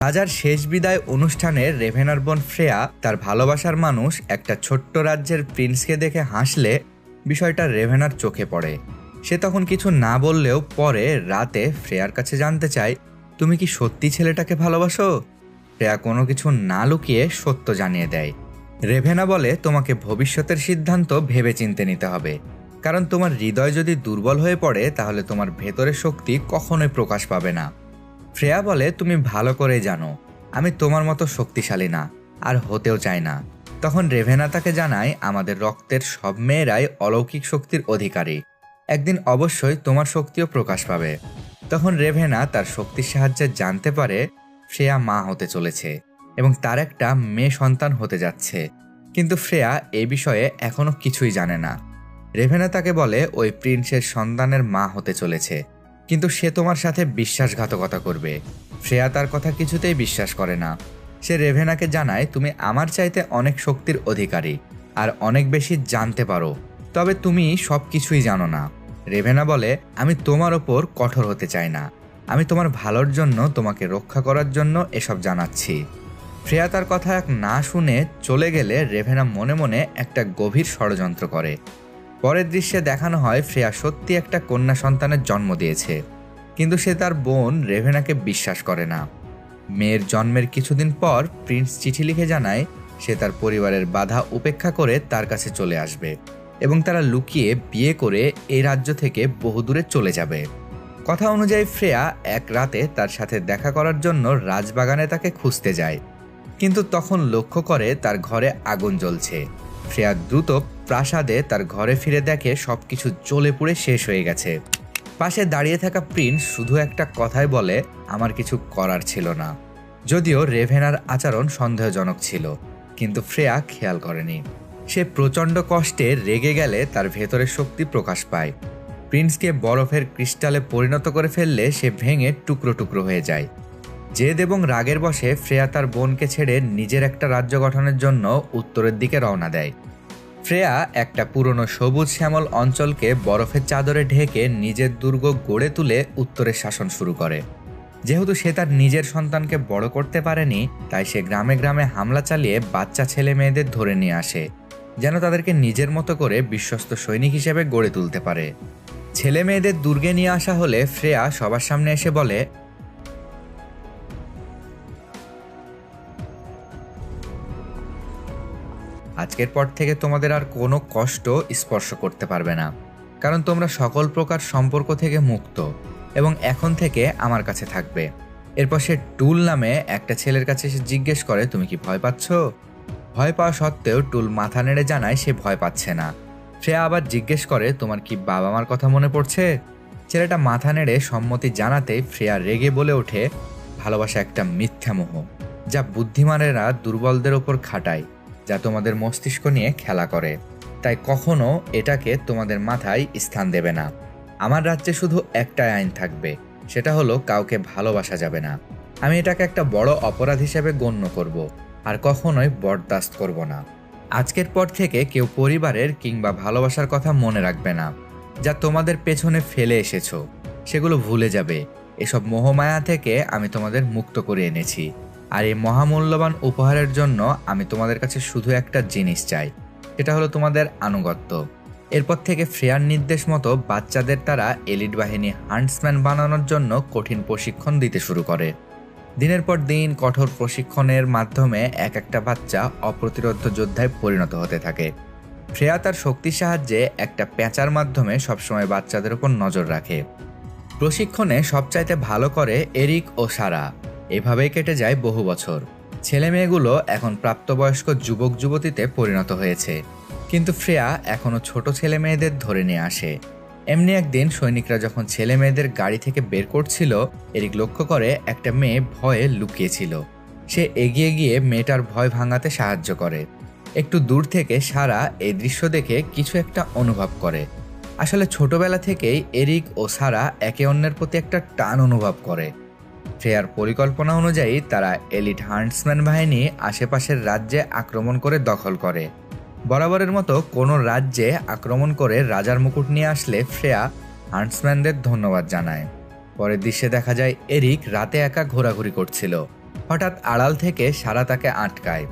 রাজার শেষ বিদায় অনুষ্ঠানে রেভেনার বোন ফ্রেয়া তার ভালোবাসার মানুষ একটা ছোট্ট রাজ্যের প্রিন্সকে দেখে হাসলে বিষয়টা রেভেনার চোখে পড়ে। সে তখন কিছু না বললেও পরে রাতে ফ্রেয়ার কাছে জানতে চায়, তুমি কি সত্যি ছেলেটাকে ভালোবাসো? ফ্রেয়া কোনো কিছু না লুকিয়ে সত্য জানিয়ে দেয়। রেভেনা বলে, তোমাকে ভবিষ্যতের সিদ্ধান্ত ভেবেচিন্তে নিতে হবে, কারণ তোমার হৃদয় যদি দুর্বল হয়ে পড়ে তাহলে তোমার ভেতরের শক্তি কখনোই প্রকাশ পাবে না। ফ্রেয়া বলে, তুমি ভালো করে জানো আমি তোমার মতো শক্তিশালী না, আর হতেও চাই না। তখন রেভেনা তাকে জানায়, আমাদের রক্তের সব মেয়েরাই অলৌকিক শক্তির অধিকারী, একদিন অবশ্যই তোমার শক্তিও প্রকাশ পাবে। তখন রেভেনা তার শক্তির সাহায্যে জানতে পারে ফ্রেয়া মা হতে চলেছে এবং তার একটা মেয়ে সন্তান হতে যাচ্ছে, কিন্তু ফ্রেয়া এই বিষয়ে এখনো কিছুই জানে না। রেভেনা তাকে বলে, ওই প্রিন্সের সন্তানের মা হতে চলেছে, কিন্তু সে তোমার সাথে বিশ্বাসঘাতকতা করবে। ফ্রেয়া তার কথা কিছুতেই বিশ্বাস করে না। সে রেভেনাকে জানায়, তুমি আমার চাইতে অনেক শক্তির অধিকারী আর অনেক বেশি জানতে পারো, তবে তুমি সব কিছুই জানো না। রেভেনা বলে, আমি তোমার ওপর কঠোর হতে চাই না, আমি তোমার ভালোর জন্য, তোমাকে রক্ষা করার জন্য এসব জানাচ্ছি। ফ্রেয়া তার কথা না শুনে চলে গেলে রেভেনা মনে মনে একটা গভীর ষড়যন্ত্র করে। পরের দৃশ্যে দেখানো হয় ফ্রেয়া সত্যি একটা কন্যা সন্তানের জন্ম দিয়েছে, কিন্তু সে তার বোন রেভেনাকে বিশ্বাস করে না। মেয়ের জন্মের কিছুদিন পর প্রিন্স চিঠি লিখে জানায় সে তার পরিবারের বাধা উপেক্ষা করে তার কাছে চলে আসবে এবং তারা লুকিয়ে বিয়ে করে এই রাজ্য থেকে বহুদূরে চলে যাবে। কথা অনুযায়ী ফ্রেয়া এক রাতে তার সাথে দেখা করার জন্য রাজবাগানে তাকে খুঁজতে যায়, কিন্তু তখন লক্ষ্য করে তার ঘরে আগুন জ্বলছে। ফ্রেয়া দ্রুত প্রাসাদে তার ঘরে ফিরে দেখে সবকিছু জ্বলে পুড়ে শেষ হয়ে গেছে। পাশে দাঁড়িয়ে থাকা প্রিন্স শুধু একটা কথাই বলে, আমার কিছু করার ছিল না। যদিও রেভেনার আচরণ সন্দেহজনক ছিল, কিন্তু ফ্রেয়া খেয়াল করেনি। সে প্রচণ্ড কষ্টে রেগে গেলে তার ভেতরের শক্তি প্রকাশ পায়। প্রিন্সকে বরফের ক্রিস্টালে পরিণত করে ফেললে সে ভেঙে টুকরো টুকরো হয়ে যায়। জেদ এবং রাগের বশে ফ্রেয়া তার বোনকে ছেড়ে নিজের একটা রাজ্য গঠনের জন্য উত্তরের দিকে রওনা দেয়। ফ্রেয়া একটা পুরনো সবুজ শ্যামল অঞ্চলকে বরফের চাদরে ঢেকে নিজের দুর্গ গড়ে তুলে উত্তরের শাসন শুরু করে। যেহেতু সে তার নিজের সন্তানকে বড় করতে পারেনি, তাই সে গ্রামে গ্রামে হামলা চালিয়ে বাচ্চা ছেলে মেয়েদের ধরে নিয়ে আসে, যেন তাদেরকে নিজের মতো করে বিশ্বস্ত সৈনিক হিসেবে গড়ে তুলতে পারে। ছেলে মেয়েদের দুর্গে নিয়ে আসা হলে ফ্রেয়া সবার সামনে এসে বলে, আজকের পর থেকে তোমাদের আর কোনো কষ্ট স্পর্শ করতে পারবে না, কারণ তোমরা সকল প্রকার সম্পর্ক থেকে মুক্ত এবং এখন থেকে আমার কাছে থাকবে। এরপর সে টুল নামে একটা ছেলের কাছে এসে জিজ্ঞেস করে, তুমি কি ভয় পাচ্ছ? ভয় পাওয়া সত্ত্বেও টুল মাথা নেড়ে জানায় সে ভয় পাচ্ছে না। ফ্রেয়া আবার জিজ্ঞেস করে, তোমার কি বাবা মার কথা মনে পড়ছে? ছেলেটা মাথা নেড়ে সম্মতি জানাতেই ফ্রেয়া রেগে বলে ওঠে, ভালোবাসা একটা মিথ্যা মোহ, যা বুদ্ধিমানেরা দুর্বলদের ওপর খাটায়, যা তোমাদের মস্তিষ্ক নিয়ে খেলা করে, তাই কখনো এটাকে তোমাদের মাথায় স্থান দেবে না। আমার রাজ্যে শুধু একটাই আইন থাকবে, সেটা হলো কাউকে ভালোবাসা যাবে না। আমি এটাকে একটা বড় অপরাধ হিসেবে গণ্য করব আর কখনোই বরদাস্ত করব না। আজকের পর থেকে কেউ পরিবারের কিংবা ভালোবাসার কথা মনে রাখবে না, যা তোমাদের পেছনে ফেলে এসেছো সেগুলো ভুলে যাবে। এসব মোহমায়া থেকে আমি তোমাদের মুক্ত করে এনেছি, আর এই মহামূল্যবান উপহারের জন্য আমি তোমাদের কাছে শুধু একটা জিনিস চাই, সেটা হলো তোমাদের আনুগত্য। এরপর থেকে ফ্রেয়ার নির্দেশ মতো বাচ্চাদের তারা এলিট বাহিনী হান্টসম্যান বানানোর জন্য কঠিন প্রশিক্ষণ দিতে শুরু করে। দিনের পর দিন কঠোর প্রশিক্ষণের মাধ্যমে এক একটা বাচ্চা অপ্রতিরোধ্য যোদ্ধায় পরিণত হতে থাকে। ফ্রেয়া তার শক্তির সাহায্যে একটা প্যাঁচার মাধ্যমে সবসময় বাচ্চাদের উপর নজর রাখে। প্রশিক্ষণে সবচাইতে ভালো করে এরিক ও সারা। এভাবেই কেটে যায় বহু বছর। ছেলে মেয়েগুলো এখন প্রাপ্তবয়স্ক যুবক যুবতীতে পরিণত হয়েছে, কিন্তু ফ্রেয়া এখনও ছোট ছেলে মেয়েদের ধরে নিয়ে আসে। এমনি একদিন সৈনিকরা যখন ছেলে মেয়েদের গাড়ি থেকে বের করছিল, এরিক লক্ষ্য করে একটা মেয়ে ভয়ে লুকিয়েছিল। সে এগিয়ে গিয়ে মেয়েটার ভয় ভাঙাতে সাহায্য করে। একটু দূর থেকে সারা এই দৃশ্য দেখে কিছু একটা অনুভব করে। আসলে ছোটবেলা থেকেই এরিক ও সারা একে অন্যের প্রতি একটা টান অনুভব করে। ফ্রেয়ার পরিকল্পনা অনুযায়ী তারা এলিট হান্টসম্যান বাহিনী আশেপাশের রাজ্যে আক্রমণ করে দখল করে। বরাবরের মতো কোনো রাজ্যে আক্রমণ করে রাজার মুকুট নিয়ে আসলে ফ্রেয়া হান্টসম্যানদের ধন্যবাদ জানায়। পরের দৃশ্যে দেখা যায় এরিক রাতে একা ঘোরাঘুরি করছিল। হঠাৎ আড়াল থেকে সারা তাকে আটকায়।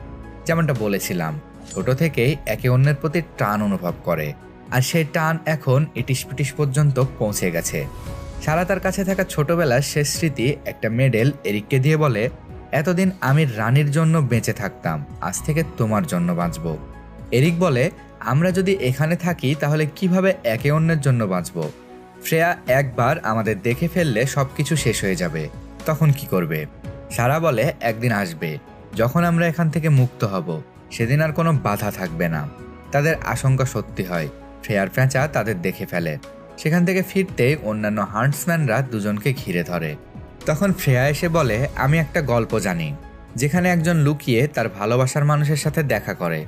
যেমনটা বলেছিলাম, ছোট থেকেই একে অন্যের প্রতি টান অনুভব করে, আর সেই টান এখন ইটিসপিটিস পর্যন্ত পৌঁছে গেছে। সারা তার কাছে থাকা ছোটবেলার শেষ স্মৃতি একটা মেডেল এরিককে দিয়ে বলে, এতদিন আমি রানীর জন্য বেঁচে থাকতাম, আজ থেকে তোমার জন্য বাঁচব। এরিক বলে, আমরা যদি এখানে থাকি তাহলে কিভাবে একে অন্যের জন্য বাঁচব? ফ্রেয়া একবার আমাদের দেখে ফেললে সবকিছু শেষ হয়ে যাবে, তখন কি করবে? সারা বলে, একদিন আসবে যখন আমরা এখান থেকে মুক্ত হব, সেদিন আর কোনো বাধা থাকবে না। তাদের আশঙ্কা সত্যি হয়, ফ্রেয়ার পেঁচা তাদের দেখে ফেলে। সেখান থেকে ফিরতেই অন্যান্য হান্টসম্যানরা দুজনকে ঘিরে ধরে। তখন ফ্রেয়া এসে বলে, আমি একটা গল্প জানি, যেখানে একজন লুকিয়ে তার ভালোবাসার মানুষের সাথে দেখা করে।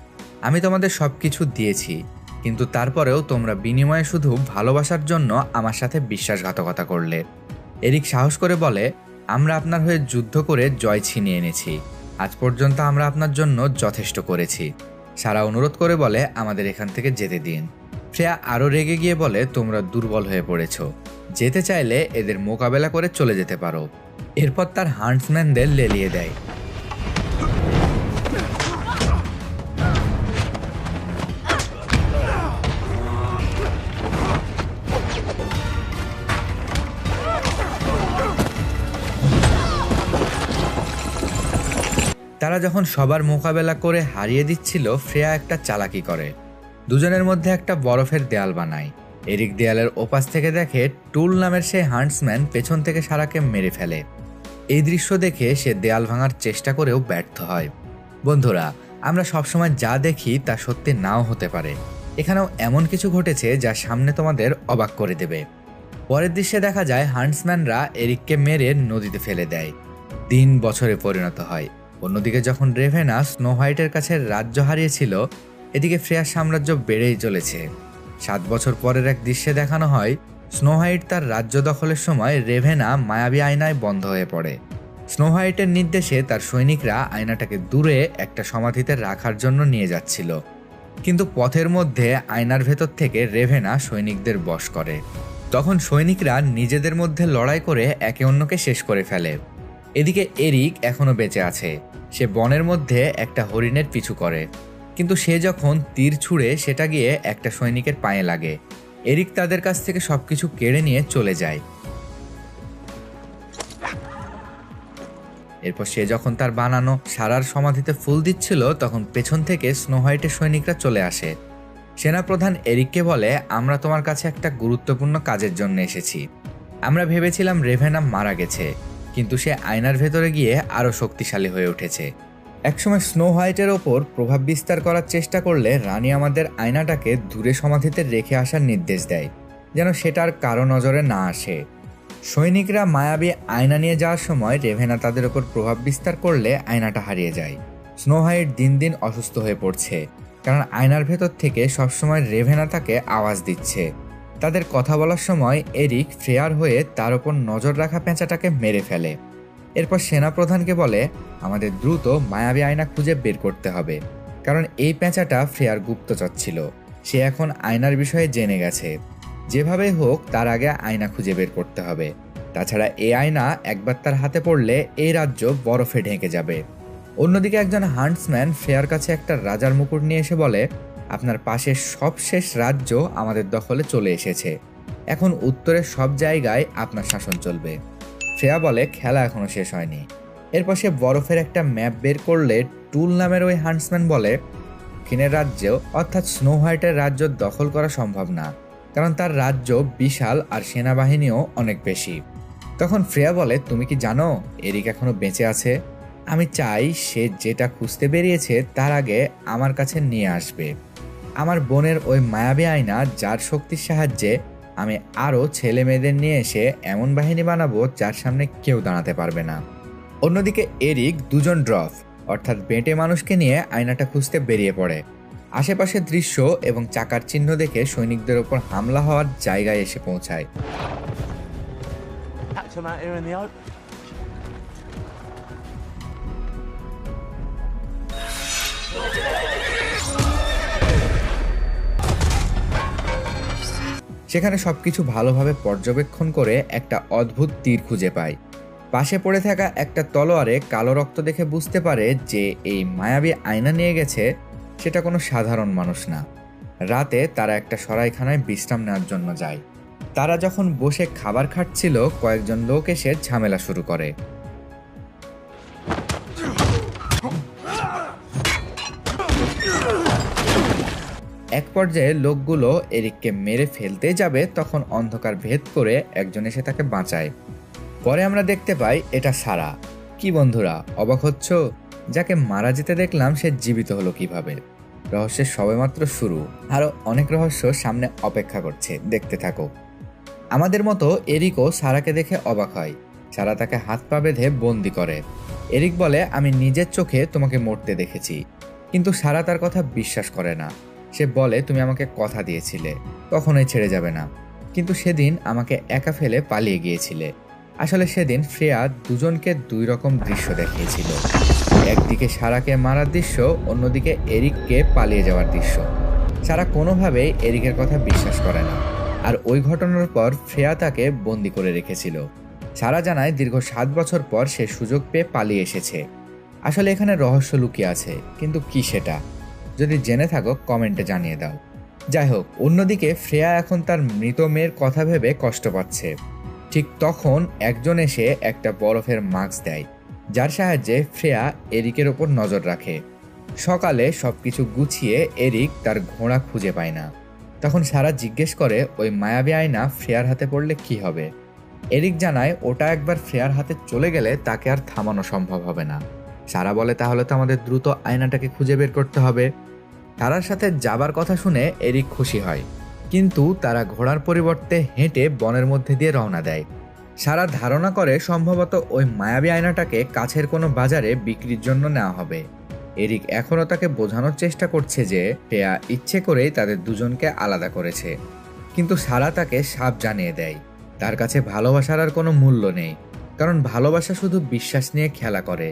আমি তোমাদের সব কিছু দিয়েছি, কিন্তু তারপরেও তোমরা বিনিময়ে শুধু ভালোবাসার জন্য আমার সাথে বিশ্বাসঘাতকতা করলে। এরিক সাহস করে বলে, আমরা আপনার হয়ে যুদ্ধ করে জয় ছিনিয়ে এনেছি, আজ পর্যন্ত আমরা আপনার জন্য যথেষ্ট করেছি। সারা অনুরোধ করে বলে, আমাদের এখান থেকে যেতে দিন। ফ্রেয়া আরও রেগে গিয়ে বলে, তোমরা দুর্বল হয়ে পড়েছ, যেতে চাইলে এদের মোকাবেলা করে চলে যেতে পারো। এরপর তার হান্টসম্যানদের লেলিয়ে দেয়। তারা যখন সবার মোকাবেলা করে হারিয়ে দিচ্ছিল, ফ্রেয়া একটা চালাকি করে, দুজনের মধ্যে একটা বরফের দেয়াল বানায়। এরিক দেয়ালের ওপাশ থেকে দেখে টুল নামের সেই হান্টসম্যান পেছন থেকে সারাকে মেরে ফেলে। এই দৃশ্য দেখে সে দেয়াল ভাঙার চেষ্টা করেও ব্যর্থ হয়। বন্ধুরা, আমরা সবসময় যা দেখি তা সত্যি নাও হতে পারে। এখানেও এমন কিছু ঘটেছে যা সামনে তোমাদের অবাক করে দেবে। পরের দৃশ্যে দেখা যায় হান্টসম্যানরা এরিককে মেরে নদীতে ফেলে দেয়। 3 বছরে পরিণত হয়। অন্যদিকে যখন রেভেনা স্নো হোয়াইটের কাছে রাজ্য হারিয়েছিল, এদিকে ফ্রেয়ার সাম্রাজ্য বেড়েই চলেছে। 7 বছর পরের এক দৃশ্যে দেখানো হয়, স্নো হোয়াইট তার রাজ্য দখলের সময় রেভেনা মায়াবী আয়নায় বন্ধ হয়ে পড়ে। স্নো হোয়াইটের নির্দেশে তার সৈনিকরা আয়নাটাকে দূরে একটা সমাধিতে রাখার জন্য নিয়ে যাচ্ছিল, কিন্তু পথের মধ্যে আয়নার ভেতর থেকে রেভেনা সৈনিকদের বশ করে। তখন সৈনিকরা নিজেদের মধ্যে লড়াই করে একে অন্যকে শেষ করে ফেলে। এদিকে এরিক এখনো বেঁচে আছে। সে বনের মধ্যে একটা হরিণের পিছু করে, কিন্তু সে যখন তীর ছুঁড়ে সেটা গিয়ে একটা সৈনিকের পায়ে লাগে। এরিক তাদের কাছ থেকে সবকিছু কেড়ে নিয়ে চলে যায়। এরপর সে যখন তার বানানো সারার সমাধিতে ফুল দিচ্ছিল, তখন পেছন থেকে স্নো হোয়াইটের সৈনিকরা চলে আসে। সেনাপ্রধান এরিককে বলে, আমরা তোমার কাছে একটা গুরুত্বপূর্ণ কাজের জন্য এসেছি। আমরা ভেবেছিলাম রেভেনা মারা গেছে, কিন্তু সে আয়নার ভেতরে গিয়ে আরও শক্তিশালী হয়ে উঠেছে। একসময় স্নো হোয়াইটের ওপর প্রভাব বিস্তার করার চেষ্টা করলে রানী আমাদের আয়নাটাকে দূরে সমাধিতে রেখে আসার নির্দেশ দেয়, যেন সেটার কারো নজরে না আসে। সৈনিকরা মায়াবী আয়না নিয়ে যাওয়ার সময় রেভেনা তাদের ওপর প্রভাব বিস্তার করলে আয়নাটা হারিয়ে যায়। স্নো হোয়াইট দিন দিন অসুস্থ হয়ে পড়ছে, কারণ আয়নার ভেতর থেকে সবসময় রেভেনা তাকে আওয়াজ দিচ্ছে। তাদের কথা বলার সময় এরিক ফ্রেয়ার হয়ে তার ওপর নজর রাখা পেঁচাটাকে মেরে ফেলে। এরপর সেনাপ্রধানকে বলে, আমাদের দ্রুত মায়াবী আয়না খুঁজে বের করতে হবে, কারণ এই পেঁচাটা ফ্রেয়ার গুপ্তচর ছিল। সে এখন আয়নার বিষয়ে জেনে গেছে। যেভাবেই হোক তার আগে আয়না খুঁজে বের করতে হবে, তাছাড়া এই আয়না একবার তার হাতে পড়লে এই রাজ্য বরফে ঢেকে যাবে। অন্যদিকে একজন হান্টসম্যান ফ্রেয়ার কাছে একটা রাজার মুকুট নিয়ে এসে বলে, আপনার পাশের সবশেষ রাজ্য আমাদের দখলে চলে এসেছে, এখন উত্তরের সব জায়গায় আপনার শাসন চলবে। ফ্রেয়া বলে, খেলা এখনো শেষ হয়নি। এরপর সে বরফের একটা ম্যাপ বের করলে টুল নামের ওই হান্টসম্যান বলে, দক্ষিণের রাজ্য অর্থাৎ স্নো হোয়াইটের রাজ্য দখল করা সম্ভব না, কারণ তার রাজ্য বিশাল আর সেনাবাহিনীও অনেক বেশি। তখন ফ্রেয়া বলে, তুমি কি জানো এরিক এখনো বেঁচে আছে? আমি চাই সে যেটা খুঁজতে বেরিয়েছে তার আগে আমার কাছে নিয়ে আসবে। আমার বোনের ওই মায়াবী আয়না, যার শক্তির সাহায্যে আমি আরও ছেলে মেয়েদের নিয়ে এসে এমন বাহিনী বানাবো যার সামনে কেউ দাঁড়াতে পারবে না। অন্যদিকে এরিক 2 জন ড্রফ অর্থাৎ বেঁটে মানুষকে নিয়ে আয়নাটা খুঁজতে বেরিয়ে পড়ে। আশেপাশের দৃশ্য এবং চাকার চিহ্ন দেখে সৈনিকদের ওপর হামলা হওয়ার জায়গায় এসে পৌঁছায়। সেখানে সবকিছু ভালোভাবে পর্যবেক্ষণ করে একটা অদ্ভুত তীর খুঁজে পায়। পাশে পড়ে থাকা একটা তলোয়ারে কালো রক্ত দেখে বুঝতে পারে যে এই মায়াবী আয়না নিয়ে গেছে সেটা কোনো সাধারণ মানুষ না। রাতে তারা একটা সরাইখানায় বিশ্রাম নেওয়ার জন্য যায়। তারা যখন বসে খাবার খাচ্ছিল, কয়েকজন লোক এসে ঝামেলা শুরু করে। এক পর্যায়ে লোকগুলো এরিককে মেরে ফেলতে যাবে, তখন অন্ধকার ভেদ করে একজন এসে তাকে বাঁচায়। পরে আমরা দেখতে পাই এটা সারা। কি বন্ধুরা, অবাক হচ্ছ? যাকে মারা যেতে দেখলাম সে জীবিত হলো কিভাবে? রহস্যের সবেমাত্র শুরু, আরো অনেক রহস্য সামনে অপেক্ষা করছে, দেখতে থাকো। আমাদের মতো এরিকও সারাকে দেখে অবাক হয়। সারা তাকে হাত পা বেঁধে বন্দি করে। এরিক বলে, আমি নিজের চোখে তোমাকে মরতে দেখেছি। কিন্তু সারা তার কথা বিশ্বাস করে না। সে বলে, তুমি আমাকে কথা দিয়েছিলে কখনোই ছেড়ে যাবে না, কিন্তু সেদিন আমাকে একা ফেলে পালিয়ে গিয়েছিলে। আসলে সেদিন ফ্রেয়া দুজনকে দুই রকম দৃশ্য দেখিয়েছিল। একদিকে সারাকে মারার দৃশ্য, অন্যদিকে এরিককে পালিয়ে যাওয়ার দৃশ্য। সারা কোনোভাবেই এরিকের কথা বিশ্বাস করে না, আর ওই ঘটনার পর ফ্রেয়া তাকে বন্দি করে রেখেছিল। সারা জানায় দীর্ঘ 7 বছর পর সে সুযোগ পেয়ে পালিয়ে এসেছে। আসলে এখানে রহস্য লুকিয়ে আছে, কিন্তু কি সেটা? যদি জেনে থাকো কমেন্টে জানিয়ে দাও। যাই হোক, অন্যদিকে ফ্রেয়া এখন তার মৃত মেয়ের কথা ভেবে কষ্ট পাচ্ছে। ঠিক তখন একজন এসে একটা বরফের মাস্ক দেয়, যার সাহায্যে ফ্রেয়া এরিকের ওপর নজর রাখে। সকালে সবকিছু গুছিয়ে এরিক তার ঘোড়া খুঁজে পায় না। তখন সারা জিজ্ঞেস করে, ওই মায়াবী আয়না ফ্রেয়ার হাতে পড়লে কি হবে? এরিক জানায়, ওটা একবার ফ্রেয়ার হাতে চলে গেলে তাকে আর থামানো সম্ভব হবে না। সারা বলে, তাহলে তো আমাদের দ্রুত আয়নাটাকে খুঁজে বের করতে হবে। সারার সাথে যাবার কথা শুনে এরিক খুশি হয়, কিন্তু তারা ঘোড়ার পরিবর্তে হেঁটে বনের মধ্যে দিয়ে রওনা দেয়। সারা ধারণা করে সম্ভবত ওই মায়াবী আয়নাটাকে কাছের কোনো বাজারে বিক্রির জন্য নেওয়া হবে। এরিক এখনও তাকে বোঝানোর চেষ্টা করছে যে ফ্রেয়া ইচ্ছে করেই তাদের দুজনকে আলাদা করেছে, কিন্তু সারা তাকে সাফ জানিয়ে দেয় তার কাছে ভালোবাসার আর কোনো মূল্য নেই, কারণ ভালোবাসা শুধু বিশ্বাস নিয়ে খেলা করে,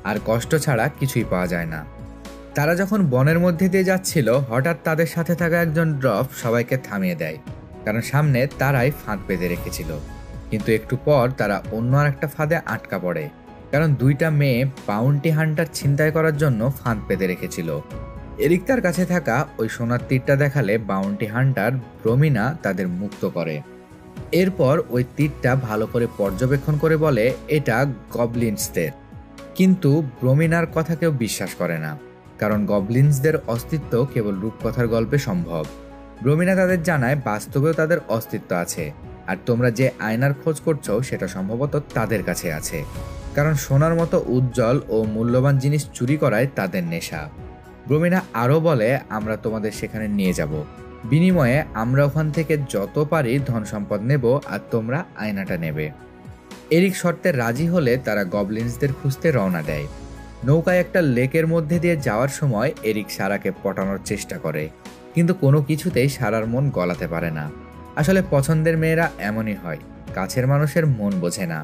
আর কষ্ট ছাড়া কিছুই পাওয়া যায় না। তারা যখন বনের মধ্যে দিয়ে যাচ্ছিল, হঠাৎ তাদের সাথে থাকা একজন ড্রপ সবাইকে থামিয়ে দেয়, কারণ সামনে তারাই ফাঁদ পেতে রেখেছিল। কিন্তু একটু পর তারা অন্য আর একটা ফাঁদে আটকা পড়ে, কারণ দুইটা মেয়ে বাউন্টি হান্টার ছিনতাই করার জন্য ফাঁদ পেতে রেখেছিল। এরিক তার কাছে থাকা ওই সোনার তীরটা দেখালে বাউন্টি হান্টার ব্রোমিনা তাদের মুক্ত করে। এরপর ওই তীরটা ভালো করে পর্যবেক্ষণ করে বলে এটা গবলিন্সদের, কিন্তু ব্রোমিনার কথা কেউ বিশ্বাস করে না, কারণ গবলিন্সদের অস্তিত্ব কেবল রূপকথার গল্পে সম্ভব। ব্রোমিনা তাদের জানায় বাস্তবেও তাদের অস্তিত্ব আছে, আর তোমরা যে আয়নার খোঁজ করছো সেটা সম্ভবত তাদের কাছে আছে, কারণ সোনার মতো উজ্জ্বল ও মূল্যবান জিনিস চুরি করায় তাদের নেশা। ব্রোমিনা আরও বলে, আমরা তোমাদের সেখানে নিয়ে যাব, বিনিময়ে আমরা ওখান থেকে যত পারি ধন সম্পদ নেব, আর তোমরা আয়নাটা নেবে। এরিক শর্তে রাজি হলে তারা গবলিন্সদের খুঁজতে রওনা দেয়। নৌকায় একটা লেকের মধ্যে দিয়ে যাওয়ার সময় এরিক সারাকে পটানোর চেষ্টা করে, কিন্তু কোনো কিছুতেই সারার মন গলাতে পারে না। আসলে পছন্দের মেয়েরা এমনই হয়, কাছের মানুষের মন বোঝে না।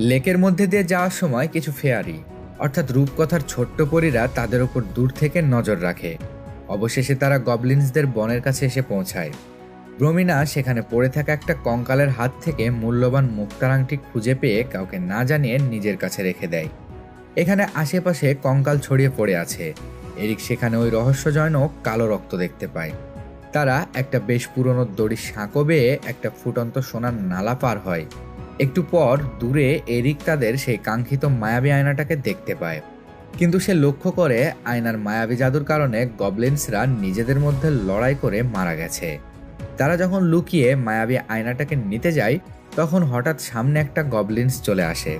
লেকের মধ্যে দিয়ে যাওয়ার সময় কিছু ফেয়ারি অর্থাৎ রূপকথার ছোট্ট পরীরা তাদের উপর দূর থেকে নজর রাখে। অবশেষে তারা গবলিন্সদের বনের কাছে এসে পৌঁছায়। ব্রোমিনা সেখানে পড়ে থাকা একটা কঙ্কালের হাত থেকে মূল্যবান মুক্তার আংটি খুঁজে পেয়ে কাউকে না জানিয়ে নিজের কাছে রেখে দেয়। এখানে আশেপাশে কঙ্কাল ছড়িয়ে পড়ে আছে। এরিক সেখানে ওই রহস্যজনক কালো রক্ত দেখতে পায়। তারা একটা বেশ পুরনো দড়ির সাঁকো বেয়ে একটা ফুটন্ত সোনার নালা পার হয়। একটু পর দূরে এরিক তাদের সেই কাঙ্ক্ষিত মায়াবী আয়নাটাকে দেখতে পায়, কিন্তু সে লক্ষ্য করে আয়নার মায়াবী জাদুর কারণে গবলিন্সরা নিজেদের মধ্যে লড়াই করে মারা গেছে। তারা যখন লুকিয়ে মায়াবী আয়নাটাকে নিতে যায়, তখন হঠাৎ সামনে একটা গবলিন্স চলে আসে।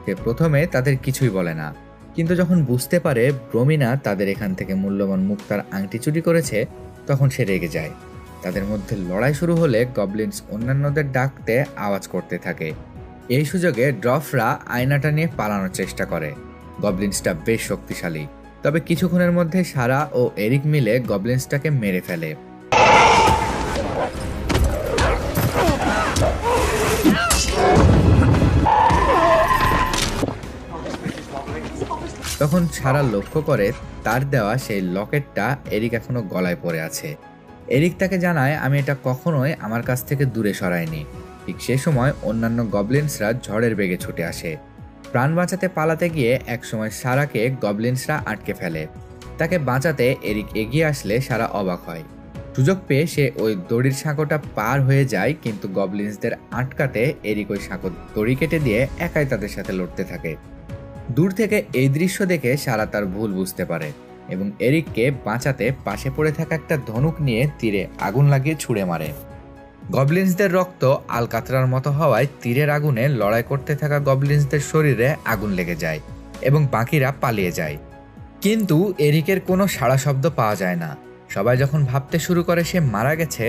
সে প্রথমে তাদের কিছুই বলে না, কিন্তু যখন বুঝতে পারে ব্রোমিনা তাদের এখান থেকে মূল্যবান মুক্তার আংটি চুরি করেছে, তখন সে রেগে যায়। তাদের মধ্যে লড়াই শুরু হলে গবলিন্স অন্যান্যদের ডাকতে আওয়াজ করতে থাকে। এই সুযোগে ড্রফরা আয়নাটা নিয়ে পালানোর চেষ্টা করে। গবলিন্সটা বেশ শক্তিশালী, তবে কিছুক্ষণের মধ্যে সারা ও এরিক মিলে গবলিন্সটাকে মেরে ফেলে। তখন সারা লক্ষ্য করে তার দেওয়া সেই লকেটটা এরিক এখনো গলায় পড়ে আছে। এরিক তাকে জানায়, আমি এটা কখনোই আমার কাছ থেকে দূরে সরাইনি। ঠিক সে সময় অন্যান্য গবলিন্সরা ঝড়ের বেগে ছুটে আসে। প্রাণ বাঁচাতে পালাতে গিয়ে একসময় সারাকে গবলিনসরা আটকে ফেলে। তাকে বাঁচাতে এরিক এগিয়ে আসলে সারা অবাক হয়। সুযোগ পেয়ে সে ওই দড়ির সাঁকোটা পার হয়ে যায়, কিন্তু গবলিনসদের আটকাতে এরিক ওই সাঁকোর দড়ি কেটে দিয়ে একাই তাদের সাথে লড়তে থাকে। দূর থেকে এই দৃশ্য দেখে সারা তার ভুল বুঝতে পারে এবং এরিককে বাঁচাতে পাশে পড়ে থাকা একটা ধনুক নিয়ে তীরে আগুন লাগিয়ে ছুঁড়ে মারে। গবলিনসদের রক্ত আলকাতরার মতো হওয়ায় তীরের আগুনে লড়াই করতে থাকা গবলিনসদের শরীরে আগুন লেগে যায় এবং বাকিরা পালিয়ে যায়। কিন্তু এরিকের কোনো সাড়া শব্দ পাওয়া যায় না। সবাই যখন ভাবতে শুরু করে সে মারা গেছে,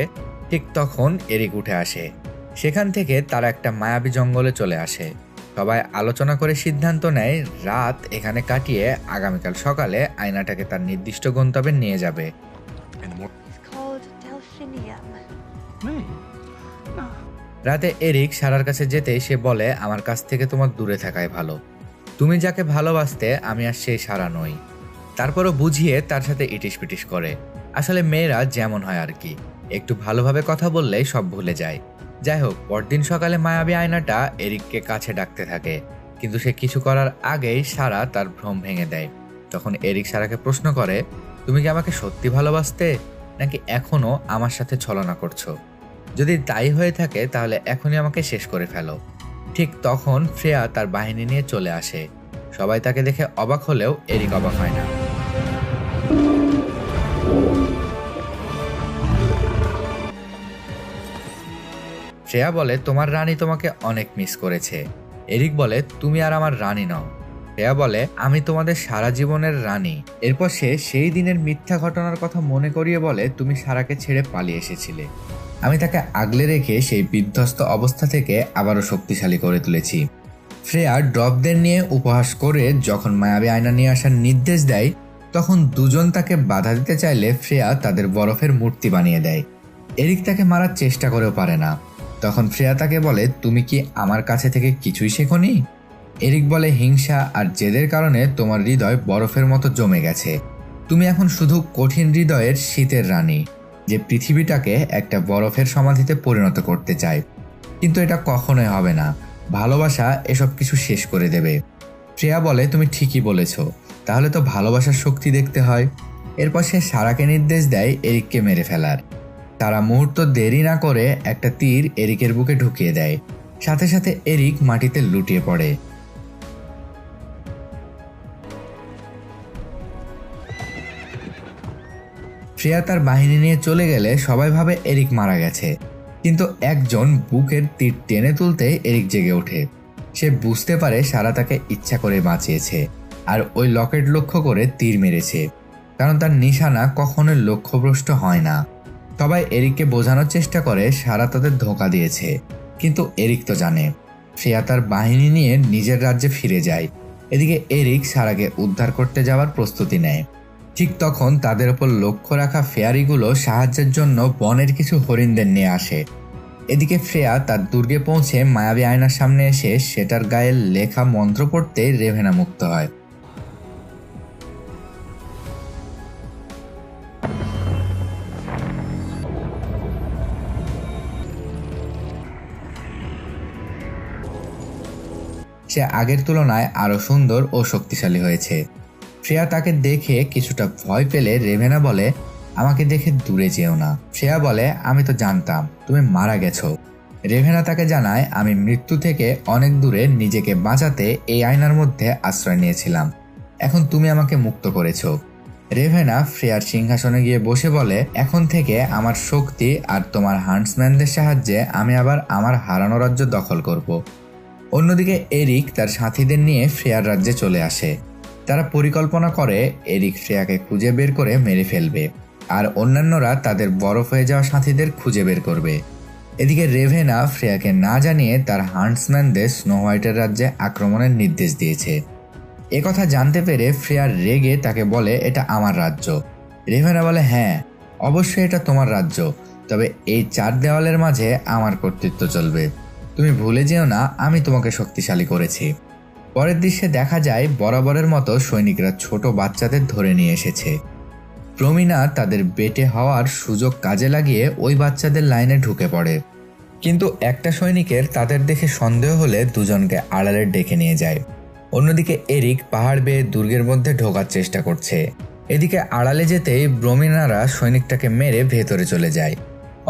ঠিক তখন এরিক উঠে আসে। সেখান থেকে তারা একটা মায়াবী জঙ্গলে চলে আসে। সবাই আলোচনা করে সিদ্ধান্ত নেয় রাত এখানে কাটিয়ে আগামীকাল সকালে আয়নাটাকে তার নির্দিষ্ট গন্তব্যে নিয়ে যাবে। রাতে এরিক সারার কাছে যেতে সে বলে, আমার কাছ থেকে তোমার দূরে থাকাই ভালো। তুমি যাকে ভালোবাসতে আমি আর সেই সারা নই। তারপরও বুঝিয়ে তার সাথে ইটিস পিটিস করে। আসলে মেয়েরা যেমন হয় আর কি, একটু ভালোভাবে কথা বললেই সব ভুলে যায়। যাই হোক, পরদিন সকালে মায়াবী আয়নাটা এরিককে কাছে ডাকতে থাকে, কিন্তু সে কিছু করার আগেই সারা তার ভ্রম ভেঙে দেয়। তখন এরিক সারাকে প্রশ্ন করে, তুমি কি আমাকে সত্যি ভালোবাসতে, নাকি এখনো আমার সাথে ছলনা করছো? যদি তাই হয়ে থাকে তাহলে এখনই আমাকে শেষ করে ফেলো। ঠিক তখন ফ্রেয়া তার বাহিনী নিয়ে চলে আসে। সবাই তাকে দেখে অবাক হলেও এরিক অবাক হয় না। শ্রেয়া বলে, তোমার রানী তোমাকে অনেক মিস করেছে। এরিক বলে, তুমি আর আমার রানী নও। শ্রেয়া বলে, আমি তোমাদের সারা জীবনের রানী। এরপর সে সেই দিনের মিথ্যা ঘটনার কথা মনে করিয়ে বলে, তুমি সারাকে ছেড়ে পালিয়ে এসেছিলে। আমি তাকে আগলে রেখে সেই বিধ্বস্ত অবস্থা থেকে আবারও শক্তিশালী করে তুলেছি। ফ্রেয়া ড্রপদের নিয়ে উপহাস করে যখন মায়াবী আয়না নিয়ে আসার নির্দেশ দেয়, তখন দুজন তাকে বাধা দিতে চাইলে ফ্রেয়া তাদের বরফের মূর্তি বানিয়ে দেয়। এরিক তাকে মারার চেষ্টা করেও পারে না। তখন ফ্রেয়া তাকে বলে, তুমি কি আমার কাছে থেকে কিছুই শেখোনি? এরিক বলে, হিংসা আর জেদের কারণে তোমার হৃদয় বরফের মতো জমে গেছে। তুমি এখন শুধু কঠিন হৃদয়ের শীতের রানী, যে পৃথিবীটাকে একটা বরফের সমাধিতে পরিণত করতে চায়। কিন্তু এটা কখনোই হবে না। ভালোবাসা এসব কিছু শেষ করে দেবে। শ্রেয়া বলে, তুমি ঠিকই বলেছ, তাহলে তো ভালোবাসার শক্তি দেখতে হয়। এরপর সে সারাকে নির্দেশ দেয় এরিককে মেরে ফেলার। তারা মুহূর্ত দেরি না করে একটা তীর এরিকের বুকে ঢুকিয়ে দেয়। সাথে সাথে এরিক মাটিতে লুটিয়ে পড়ে। শ্রেয়া তার বাহিনী নিয়ে চলে গেলে সবাই ভাবে এরিক মারা গেছে, কিন্তু একজন বুকের তীর টেনে তুলতে এরিক জেগে ওঠে। সে বুঝতে পারে সারা তাকে ইচ্ছা করে বাঁচিয়েছে আর ওই লকেট লক্ষ্য করে তীর মেরেছে, কারণ তার নিশানা কখনোই লক্ষ্যভ্রষ্ট হয় না। সবাই এরিককে বোঝানোর চেষ্টা করে সারা তাদের ধোঁকা দিয়েছে, কিন্তু এরিক তো জানে। শ্রেয়া তার বাহিনী নিয়ে নিজের রাজ্যে ফিরে যায়। এদিকে এরিক সারাকে উদ্ধার করতে যাওয়ার প্রস্তুতি নেয়। ঠিক তখন তাদের উপর লক্ষ্য রাখা ফেয়ারিগুলো সাহায্যের জন্য বনের কিছু হরিণদের নিয়ে আসে। এদিকে ফ্রেয়া তার দুর্গে পৌঁছে মায়াবী আয়নার সামনে এসে সেটার গায়ে লেখা মন্ত্র পড়তে রেভেনা মুক্ত হয়। সে আগের তুলনায় আরো সুন্দর ও শক্তিশালী হয়েছে। শ্রেয়া তাকে দেখে কিছুটা ভয় পেলে রেভেনা বলে, আমাকে দেখে দূরে যেও না। শ্রেয়া বলে, আমি তো জানতাম তুমি মারা গেছো। রেভেনা তাকে জানায়, আমি মৃত্যু থেকে অনেক দূরে নিজেকে বাঁচাতে এই আয়নার মধ্যে আশ্রয় নিয়েছিলাম। এখন তুমি আমাকে মুক্ত করেছো। রেভেনা ফ্রেয়ার সিংহাসনে গিয়ে বসে বলে, এখন থেকে আমার শক্তি আর তোমার হান্টসম্যানদের সাহায্যে আমি আবার আমার হারানো রাজ্য দখল করব। অন্যদিকে এরিক তার সাথীদের নিয়ে ফ্রেয়ার রাজ্যে চলে আসে। তারা পরিকল্পনা করে এরিক ফ্রেয়াকে খুঁজে বের করে মেরে ফেলবে, আর অন্যান্যরা তাদের বরফ হয়ে যাওয়া সাথীদের খুঁজে বের করবে। এদিকে রেভেনা ফ্রেয়াকে না জানিয়ে তার হান্টসম্যানদের স্নো হোয়াইটের রাজ্যে আক্রমণের নির্দেশ দিয়েছে। একথা জানতে পেরে ফ্রেয়ার রেগে তাকে বলে, এটা আমার রাজ্য। রেভেনা বলে, হ্যাঁ অবশ্যই এটা তোমার রাজ্য, তবে এই 4 দেওয়ালের মাঝে আমার কর্তৃত্ব চলবে। তুমি ভুলে যেও না আমি তোমাকে শক্তিশালী করেছি। পরের দৃশ্যে দেখা যায় বরাবরের মতো সৈনিকরা ছোট বাচ্চাদের ধরে নিয়ে এসেছে। প্রমিনা তাদের বেটে হওয়ার সুযোগ কাজে লাগিয়ে ওই বাচ্চাদের লাইনে ঢুকে পড়ে, কিন্তু একটা সৈনিকের তাদের দেখে সন্দেহ হলে দুজনকে আড়ালে ডেকে নিয়ে যায়। অন্যদিকে এরিক পাহাড় বেয়ে দুর্গের মধ্যে ঢোকার চেষ্টা করছে। এদিকে আড়ালে যেতেই ব্রোমিনারা সৈনিকটাকে মেরে ভেতরে চলে যায়।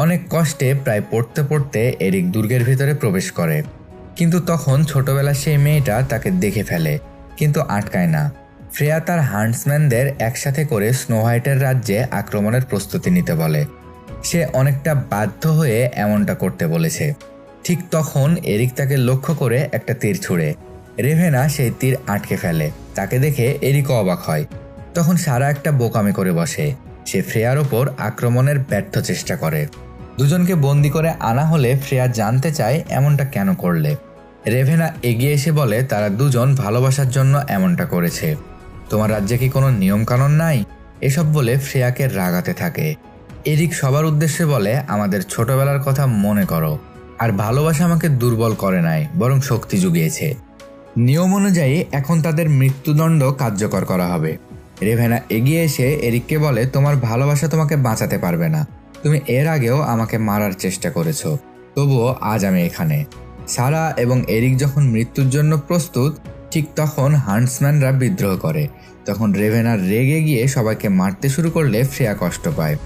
অনেক কষ্টে প্রায় পড়তে পড়তে এরিক দুর্গের ভিতরে প্রবেশ করে, কিন্তু তখন ছোটবেলার সেই মেয়েটা তাকে দেখে ফেলে, কিন্তু আটকায় না। ফ্রেয়া তার হান্টসম্যানদের একসাথে করে স্নো হোয়াইটের রাজ্যে আক্রমণের প্রস্তুতি নিতে বলে। সে অনেকটা বাধ্য হয়ে এমনটা করতে বলেছে। ঠিক তখন এরিক তাকে লক্ষ্য করে একটা তীর ছুঁড়ে। রেভেনা সেই তীর আটকে ফেলে। তাকে দেখে এরিকও অবাক হয়। তখন সারা একটা বোকামি করে বসে। সে ফ্রেয়ার ওপর আক্রমণের ব্যর্থ চেষ্টা করে। দুজনকে বন্দি করে আনা হলে ফ্রেয়া জানতে চায় এমনটা কেন করলে। রেভেনা এগিয়ে এসে বলে তারা দুজন ভালোবাসার জন্য এমনটা করেছে। তোমার রাজ্যে কি কোনো নিয়মকানুন নাই? এসব বলে ফ্রেয়াকে রাগাতে থাকে। এরিক সবার উদ্দেশ্যে বলে আমাদের ছোটবেলার কথা মনে করো, আর ভালোবাসা আমাকে দুর্বল করে নাই, বরং শক্তি জুগিয়েছে। নিয়ম অনুযায়ী এখন তাদের মৃত্যুদণ্ড কার্যকর করা হবে। রেভেনা এগিয়ে এসে এরিককে বলে তোমার ভালোবাসা তোমাকে বাঁচাতে পারবে না। তুমি এর আগেও আমাকে মারার চেষ্টা করেছো, তবুও আজ আমি এখানে। সারা এবং এরিক যখন মৃত্যুর জন্য প্রস্তুত, ঠিক তখন হান্টসম্যানরা বিদ্রোহ করে। তখন রেভেনা রেগে গিয়ে সবাইকে মারতে শুরু করলে ফ্রেয়া কষ্ট পায়।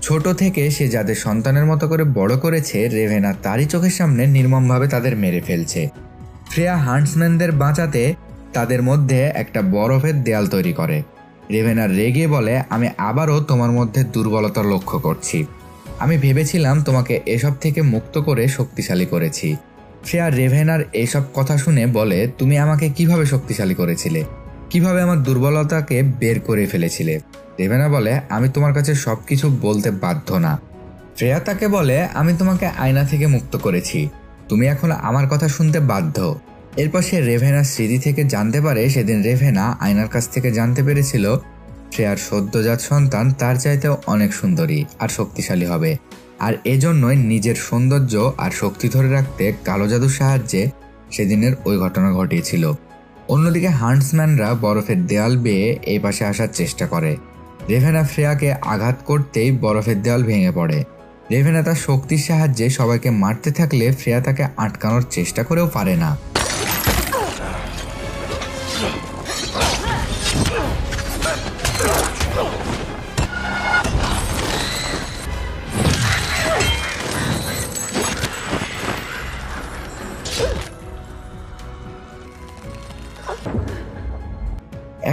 ছোট থেকে সে যাদের সন্তানের মতো করে বড় করেছে, রেভেনা তারই চোখের সামনে নির্মমভাবে তাদের মেরে ফেলছে। ফ্রেয়া হান্টসম্যানদের বাঁচাতে তাদের মধ্যে একটা বরফের দেয়াল তৈরি করে। রেভেনা রেগে বলে আমি আবারও তোমার মধ্যে দুর্বলতা লক্ষ্য করছি। আমি ভেবেছিলাম তোমাকে এসব থেকে মুক্ত করে শক্তিশালী করেছি। ফ্রেয়া রেভেনার এসব কথা শুনে বলে তুমি আমাকে কিভাবে শক্তিশালী করেছিলে, কিভাবে আমার দুর্বলতাকে বের করে ফেলেছিলে? রেভেনা বলে আমি তোমার কাছে সবকিছু বলতে বাধ্য না। ফ্রেয়া তাকে বলে আমি তোমাকে আয়না থেকে মুক্ত করেছি, তুমি এখন আমার কথা শুনতে বাধ্য। এরপর সে রেভেনার স্মৃতি থেকে জানতে পারে সেদিন রেভেনা আয়নার কাছ থেকে জানতে পেরেছিল ফ্রেয়ার সদ্যজাত সন্তান তার চাইতেও অনেক সুন্দরী আর শক্তিশালী হবে, আর এজন্যই নিজের সৌন্দর্য আর শক্তি ধরে রাখতে কালো জাদুর সাহায্যে সেদিনের ওই ঘটনা ঘটিয়েছিল। অন্যদিকে হান্টসম্যানরা বরফের দেয়াল বেয়ে এই পাশে আসার চেষ্টা করে। রেভেনা ফ্রেয়াকে আঘাত করতেই বরফের দেয়াল ভেঙে পড়ে। রেভেনা তার শক্তির সাহায্যে সবাইকে মারতে থাকলে ফ্রেয়া তাকে আটকানোর চেষ্টা করেও পারে না।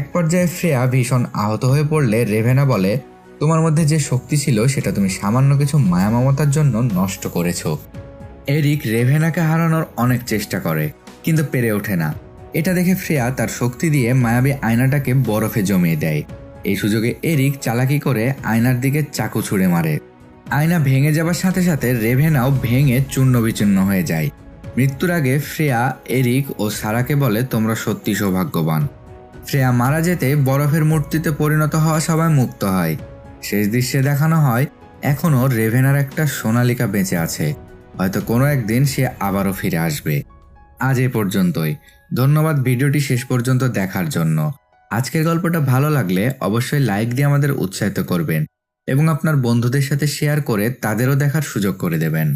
এক পর্যায়ে ফ্রেয়া ভীষণ আহত হয়ে পড়লে রেভেনা বলে তোমার মধ্যে যে শক্তি ছিল সেটা তুমি সামান্য কিছু মায়া মমতার জন্য নষ্ট করেছো। এরিক রেভেনাকে হারানোর অনেক চেষ্টা করে, কিন্তু পেরে ওঠে না। এটা দেখে ফ্রেয়া তার শক্তি দিয়ে মায়াবী আয়নাটাকে বরফে জমিয়ে দেয়। এই সুযোগে এরিক চালাকি করে আয়নার দিকে চাকু ছুঁড়ে মারে। আয়না ভেঙে যাবার সাথে সাথে রেভেনাও ভেঙে চূর্ণ বিচূর্ণ হয়ে যায়। মৃত্যুর আগে ফ্রেয়া এরিক ও সারাকে বলে তোমরা সত্যি সৌভাগ্যবান। ফ্রেয়া মারা যেতে বরফের মূর্তিতে পরিণত হওয়া সবাই মুক্ত হয়। শেষ দৃশ্যে দেখানো হয় এখনও রেভেনার একটা সোনালিকা বেঁচে আছে, হয়তো কোনো একদিন সে আবারও ফিরে আসবে। আজ এ পর্যন্তই। ধন্যবাদ ভিডিওটি শেষ পর্যন্ত দেখার জন্য। আজকের গল্পটা ভালো লাগলে অবশ্যই লাইক দিয়ে আমাদের উৎসাহিত করবেন এবং আপনার বন্ধুদের সাথে শেয়ার করে তাদেরও দেখার সুযোগ করে দেবেন।